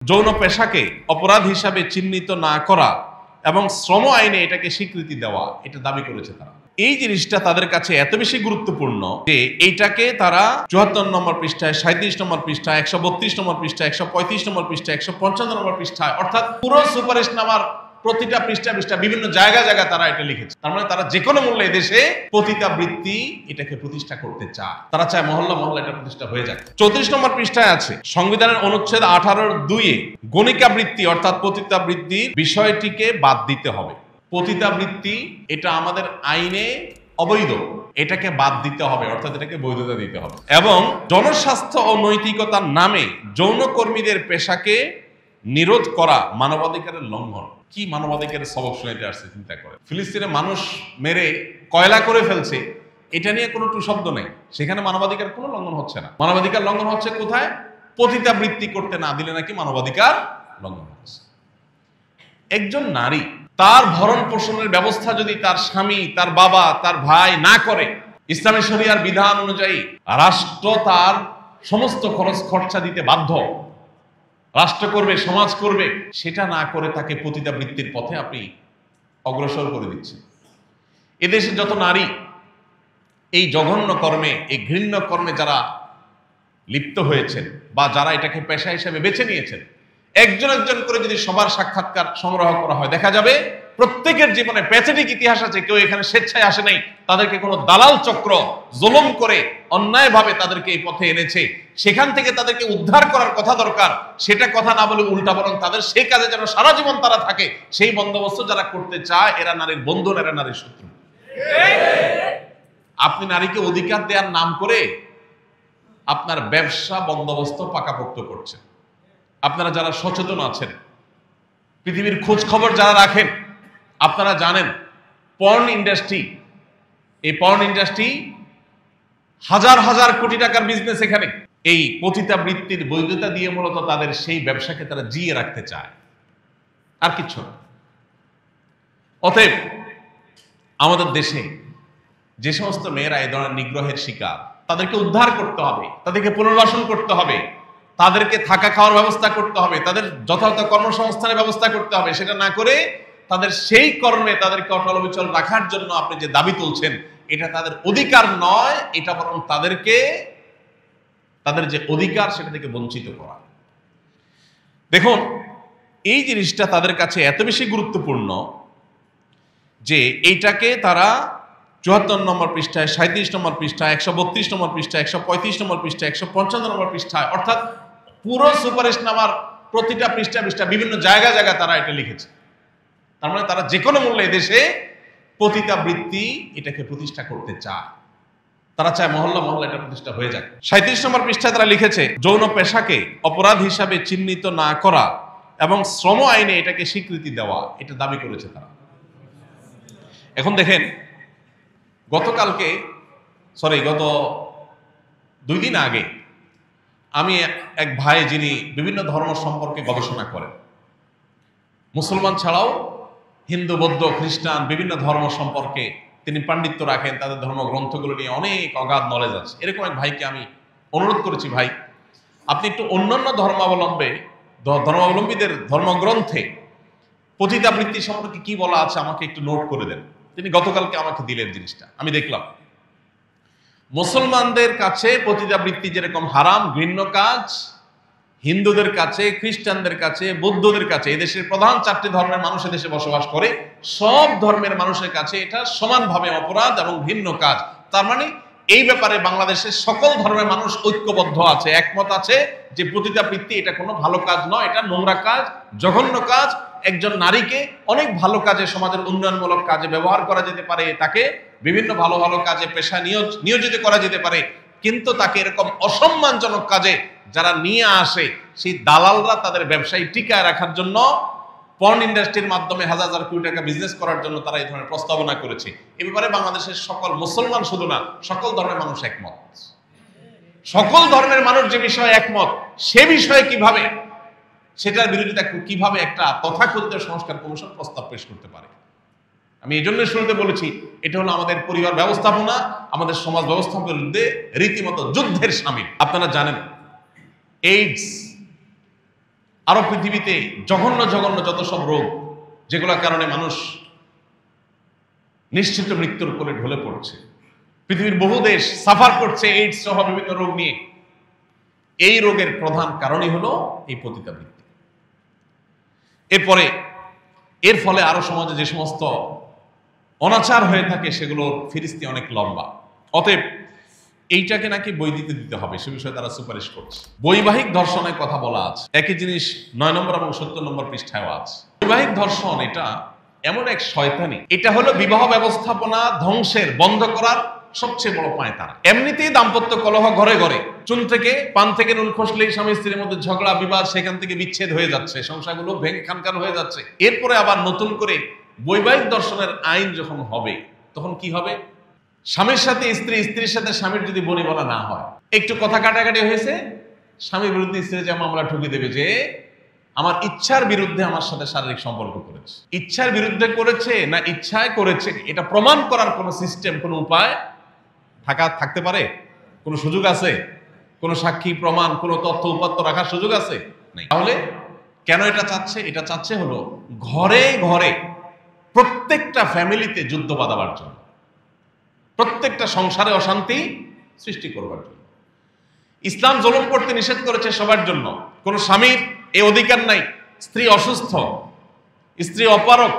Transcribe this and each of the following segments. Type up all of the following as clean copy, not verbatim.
যৌন পেশাকে অপরাধ হিসাবে চিহ্নিত না করা এবং শ্রম আইনে এটাকে স্বীকৃতি দেওয়া, এটা দাবি করেছে তারা। এই জিনিসটা তাদের কাছে এত বেশি গুরুত্বপূর্ণ যে এইটাকে তারা ৭৪ নম্বর পৃষ্ঠায়, ৩৭ নম্বর পৃষ্ঠায়, ১৩২ নম্বর পৃষ্ঠায়, ১৩৫ নম্বর পৃষ্ঠায়, ১৫৫ নম্বর পৃষ্ঠায়, অর্থাৎ পুরো সুপারিশনামার প্রতিটা পৃষ্ঠা বিভিন্ন জায়গায় তারা এটা লিখেছে। তার মানে তারা যে কোনো মূল্যে এদেশে পতিতাবৃত্তি এটাকে প্রতিষ্ঠা করতে চায়। তারা চায় মহল্লা এটা প্রতিষ্ঠা হয়ে যাক। ৩৪ নম্বর পৃষ্ঠায় আছে সংবিধানের অনুচ্ছেদ ১৮(২)-এ গণিকাবৃত্তি অর্থাৎ পতিতাবৃত্তির বিষয়টিকে বাদ দিতে হবে। পতিতাবৃত্তি এটা আমাদের আইনে অবৈধ, এটাকে বাদ দিতে হবে, অর্থাৎ এটাকে বৈধতা দিতে হবে। এবং জনস্বাস্থ্য ও নৈতিকতার নামে যৌনকর্মীদের পেশাকে নিরোধ করা মানবাধিকারের লঙ্ঘন। কি মানবাধিকারের সবক শুনাইতে আসছে চিন্তা করে। ফিলিস্তিনে মানুষ মেরে কয়লা করে ফেলছে, এটা নিয়ে কোনো টু শব্দ নেই, সেখানে মানবাধিকার কোনো লঙ্ঘন হচ্ছে না। মানবাধিকার লঙ্ঘন হচ্ছে কোথায়? পতিতাবৃত্তি করতে না দিলে নাকি মানবাধিকার লঙ্ঘন হচ্ছে। একজন নারী তার ভরণ পোষণের ব্যবস্থা যদি তার স্বামী, তার বাবা, তার ভাই না করে, ইসলামী শরিয়ার বিধান অনুযায়ী রাষ্ট্র তার সমস্ত খরচ খরচা দিতে বাধ্য। রাষ্ট্র করবে, সমাজ করবে, সেটা না করে তাকে পতিতাবৃত্তির পথে আপনি অগ্রসর করে দিচ্ছেন। এদেশে যত নারী এই জঘন্য কর্মে, এই ঘৃণ্য কর্মে যারা লিপ্ত হয়েছেন বা যারা এটাকে পেশা হিসেবে বেছে নিয়েছেন, একজন করে যদি সবার সাক্ষাৎকার সংগ্রহ করা হয়, দেখা যাবে প্রত্যেকের জীবনে প্যাথেটিক ইতিহাস আছে। কেউ এখানে স্বেচ্ছায় আসে নাই, তাদেরকে কোনো দালাল চক্র জুলুম করে অন্যায়ভাবে তাদেরকে এই পথে এনেছে। সেখান থেকে তাদেরকে উদ্ধার করার কথা দরকার, সেটা কথা না বলে উল্টা বরং তাদের সেই কাজে যেন সারা জীবন তারা থাকে, সেই বন্দোবস্ত যারা করতে চায়, এরা নারীর বন্ধু, এরা নারীর শত্রু। আপনি নারীকে অধিকার দেওয়ার নাম করে আপনার ব্যবসা বন্দোবস্ত পাকাপোক্ত করছেন। আপনারা যারা সচেতন আছেন, পৃথিবীর খোঁজ খবর যারা রাখেন, আপনারা জানেন পর্ন ইন্ডাস্ট্রি, এই পর্ন ইন্ডাস্ট্রি হাজার কোটি টাকার বিজনেস। এখানে এই পতিতাবৃত্তির বৈধতা দিয়ে মূলত তাদের সেই ব্যবসাকে তারা জিয়ে রাখতে চায়, আর কিছু না। অতএব আমাদের দেশে যে সমস্ত মেয়েরা এই ধরনের নিগ্রহের শিকার, তাদেরকে উদ্ধার করতে হবে, তাদেরকে পুনর্বাসন করতে হবে, তাদেরকে থাকা খাওয়ার ব্যবস্থা করতে হবে, তাদের যথাযথ কর্মসংস্থানের ব্যবস্থা করতে হবে। সেটা না করে তাদের সেই কর্মে তাদেরকে অটল অবিচল রাখার জন্য আপনি যে দাবি তুলছেন, এটা তাদের অধিকার নয়, এটা বরং তাদেরকে তাদের যে অধিকার সেটা থেকে বঞ্চিত করা। দেখুন, এই জিনিসটা তাদের কাছে এত বেশি গুরুত্বপূর্ণ যে এইটাকে তারা ৭৪ নম্বর পৃষ্ঠায়, ৩৭ নম্বর পৃষ্ঠায়, ১৩২ নম্বর পৃষ্ঠায়, ১৩৫ নম্বর পৃষ্ঠায়, ১৫৫ নম্বর পৃষ্ঠায়, অর্থাৎ পুরো সুপারিশনামার প্রতিটা পৃষ্ঠা বিভিন্ন জায়গায় তারা এটা লিখেছে। তার মানে তারা যে কোনো মূল্যে এদেশে পতিতাবৃত্তি এটাকে প্রতিষ্ঠা করতে চায়। তারা চায় মহল্লা এটা প্রতিষ্ঠা হয়ে যাক। ৩৭ নম্বর পৃষ্ঠায় তারা লিখেছে যৌন পেশাকে অপরাধ হিসাবে চিহ্নিত না করা এবং শ্রম আইনে এটাকে স্বীকৃতি দেওয়া, এটা দাবি করেছে তারা। এখন দেখেন, গত 2 দিন আগে আমি এক ভাই, যিনি বিভিন্ন ধর্ম সম্পর্কে গবেষণা করেন, মুসলমান ছাড়াও হিন্দু, বৌদ্ধ, খ্রিস্টান বিভিন্ন ধর্ম সম্পর্কে তিনি পাণ্ডিত্য রাখেন, তাদের ধর্মগ্রন্থগুলো নিয়ে অনেক অগাধ নলেজ আছে। এরকম এক ভাইকে আমি অনুরোধ করেছি, ভাই আপনি একটু অন্যান্য ধর্মাবলম্বীদের ধর্মগ্রন্থে পতিতাবৃত্তি সম্পর্কে কি বলা আছে আমাকে একটু নোট করে দেন। তিনি গতকালকে আমাকে দিলেন জিনিসটা, আমি দেখলাম মুসলমানদের কাছে পতিতাবৃত্তি যেরকম হারাম, ঘৃণ্য কাজ, হিন্দুদের কাছে, খ্রিস্টানদের কাছে, বৌদ্ধদের কাছে, এদেশের প্রধান 4টি ধর্মের মানুষ এদেশে বসবাস করে, সব ধর্মের মানুষের কাছে এটা সমানভাবে অপরাধ এবং ঘৃণ্য কাজ। তার মানে এই ব্যাপারে বাংলাদেশের সকল ধর্মের মানুষ ঐক্যবদ্ধ আছে, একমত আছে যে পতিতাবৃত্তি এটা কোনো ভালো কাজ নয়, এটা নোংরা কাজ, জঘন্য কাজ। একজন নারীকে অনেক ভালো কাজে, সমাজের উন্নয়নমূলক কাজে ব্যবহার করা যেতে পারে, তাকে বিভিন্ন ভালো কাজে পেশা নিয়োজিত করা যেতে পারে, কিন্তু তাকে এরকম অসম্মানজনক কাজে যারা নিয়ে আসে, সেই দালালরা তাদের ব্যবসায়ী টিকায় রাখার জন্য পর্ন ইন্ডাস্ট্রির মাধ্যমে হাজার কোটি টাকা বিজনেস করার জন্য তারা এই ধরনের প্রস্তাবনা করেছে। এ ব্যাপারে বাংলাদেশের সকল মুসলমান শুধু না, সকল ধর্মের মানুষ একমত। সকল ধর্মের মানুষ যে বিষয়ে একমত, সে বিষয়ে কিভাবে, সেটার বিরোধিতা কিভাবে একটা তথাকথিত সংস্কার কমিশন প্রস্তাব পেশ করতে পারে? আমি এই জন্য শুরুতে বলেছি, এটা হলো আমাদের পরিবার ব্যবস্থাপনা, আমাদের সমাজ ব্যবস্থাপনার বিরুদ্ধে রীতিমতো যুদ্ধের শামিল। আপনারা জানেন এইডস আরো পৃথিবীতে জঘন্য জঘন্য যত সব রোগ, যেগুলোর কারণে মানুষ নিশ্চিত মৃত্যুর কোলে ঢলে পড়ছে, পৃথিবীর বহু দেশ সাফার করছে এইডস সহ বিভিন্ন রোগ নিয়ে। এই রোগের প্রধান কারণই হলো এই পতিতাবৃত্তি। এর ফলে আরো সমাজে যে সমস্ত অনাচার হয়ে থাকে সেগুলোর ফিরিস্তি অনেক লম্বা। অতএব এইটাকে নাকি বই দিতে হবে, সে বিষয়ে তারা সুপারিশ করছে। বৈবাহিক ধর্ষণের কথা বলা আছে, একই জিনিস 9 নম্বর এবং 70 নম্বর পৃষ্ঠায় আছে। বৈবাহিক ধর্ষণ এটা এমন এক শয়তানি, এটা হলো বিবাহ ব্যবস্থাপনা ধ্বংসের, বন্ধ করার সবচেয়ে বড় পায়তারা। এমনিতেই দাম্পত্য কলহ ঘরে ঘরে, চুন থেকে পান থেকে নুন খসলেই স্বামী স্ত্রীর মধ্যে ঝগড়া বিবাদ, সেখান থেকে বিচ্ছেদ হয়ে যাচ্ছে, সংসারগুলো ভেঙে খানখান হয়ে যাচ্ছে। এরপরে আবার নতুন করে বৈবাহিক ধর্ষণের আইন যখন হবে, তখন কি হবে? স্বামীর সাথে স্ত্রী, স্ত্রীর সাথে স্বামীর যদি বনিবনা না হয়, একটু কথা কাটাকাটি হয়েছে, স্বামীর বিরুদ্ধে স্ত্রী যে মামলা ঠুকে দেবে যে আমার ইচ্ছার বিরুদ্ধে আমার সাথে শারীরিক সম্পর্ক করেছে। ইচ্ছার বিরুদ্ধে করেছে না ইচ্ছায় করেছে, এটা প্রমাণ করার কোন সিস্টেম, কোন উপায় থাকতে পারে? কোন সুযোগ আছে? কোন সাক্ষী প্রমাণ, কোন তথ্য উপাত্ত রাখার সুযোগ আছে? নাই। তাহলে কেন এটা চাচ্ছে? এটা চাচ্ছে হলো ঘরে ঘরে, প্রত্যেকটা ফ্যামিলিতে যুদ্ধ বাঁধাবার জন্য, প্রত্যেকটা সংসারে অশান্তি সৃষ্টি করবার জন্য। ইসলাম জুলুম করতে নিষেধ করেছে সবার জন্য। কোন স্বামীর এই অধিকার নাই, স্ত্রী অসুস্থ, স্ত্রী অপারক,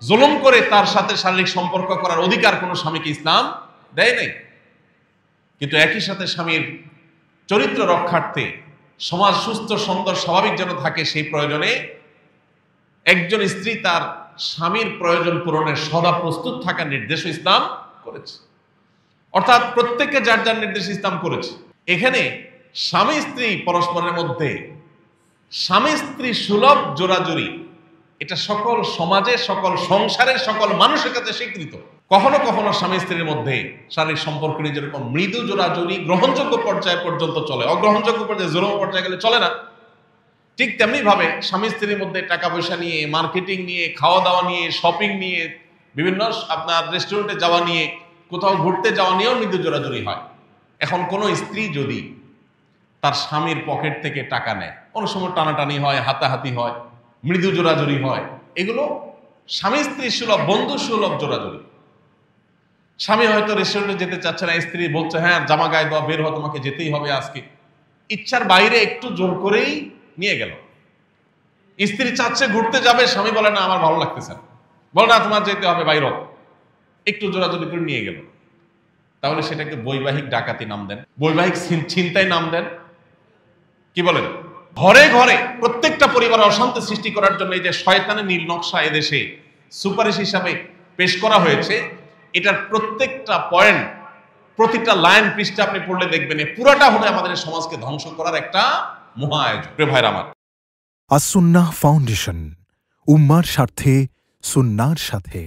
জুলুম করে তার সাথে শারীরিক সম্পর্ক করার অধিকার কোন স্বামীকে ইসলাম দেয় নাই। কিন্তু একই সাথে স্বামীর চরিত্র রক্ষার্থে, সমাজ সুস্থ সুন্দর স্বাভাবিক যেন থাকে, সেই প্রয়োজনে একজন স্ত্রী তার স্বামীর প্রয়োজন পূরণের সদা প্রস্তুত থাকার নির্দেশ ইসলাম করেছে। অর্থাৎ প্রত্যেককে যার যার নির্দেশ ইসলাম করেছে। এখানে স্বামী স্ত্রী পরস্পরের মধ্যে স্বামী স্ত্রী সুলভ জোড়াজুড়ি, এটা সকল সমাজে, সকল সংসারের সকল মানুষের কাছে স্বীকৃত। কখনো কখনো স্বামী স্ত্রীর মধ্যে শারীরিক সম্পর্ক নিয়ে যেরকম মৃদু জোড়াজুড়ি গ্রহণযোগ্য পর্যায় পর্যন্ত চলে, অগ্রহণযোগ্য পর্যায়ে জোরম পর্যায়ে গেলে চলে না, ঠিক তেমনি ভাবে স্বামী স্ত্রীর মধ্যে টাকা পয়সা নিয়ে, মার্কেটিং নিয়ে, খাওয়া দাওয়া নিয়ে, শপিং নিয়ে, বিভিন্ন আপনার রেস্টুরেন্টে যাওয়া নিয়ে, কোথাও ঘুরতে যাওয়া নিয়েও মৃদু জোড়াজুড়ি হয়। এখন কোনো স্ত্রী যদি তার স্বামীর পকেট থেকে টাকা নেয়, কোনো সময় টানাটানি হয়, হাতাহাতি হয়, মৃদু জোড়াজুড়ি হয়, এগুলো স্বামী স্ত্রী সুলভ, বন্ধু সুলভ জোড়াজুড়ি। স্বামী হয়তো রেস্টুরেন্টে যেতে চাচ্ছে না, স্ত্রী বলছে হ্যাঁ জামা গায়ে দাও, বের হওয়া, তোমাকে যেতেই হবে আজকে, ইচ্ছার বাইরে একটু জোর করেই নিয়ে গেল। স্ত্রী চাচ্ছে ঘুরতে যাবে, স্বামী বলে না আমার ভালো লাগতেছে না, বলে না তোমার যেতে হবে, বাইর একটু জোরাজোরি করে নিয়ে গেল। তাহলে সেটাকে বৈবাহিক ডাকাতি নাম দেন, বৈবাহিক ছিনতাই নাম দেন, কি বলেন? ঘরে ঘরে প্রত্যেকটা পরিবারে অশান্তি সৃষ্টি করার জন্য এই যে শয়তানের নীল নকশা এদেশে সুপারিশ হিসাবে পেশ করা হয়েছে, এটার প্রত্যেকটা পয়েন্ট, প্রতিটা লাইন পৃষ্ঠা আপনি পড়লে দেখবেন পুরাটা হলে আমাদের সমাজকে ধ্বংস করার একটা মহা আয়োজন। প্রিয় ভাইরা আমার, আস সুন্নাহ ফাউন্ডেশন, উম্মার স্বার্থে সুন্নাহর সাথে।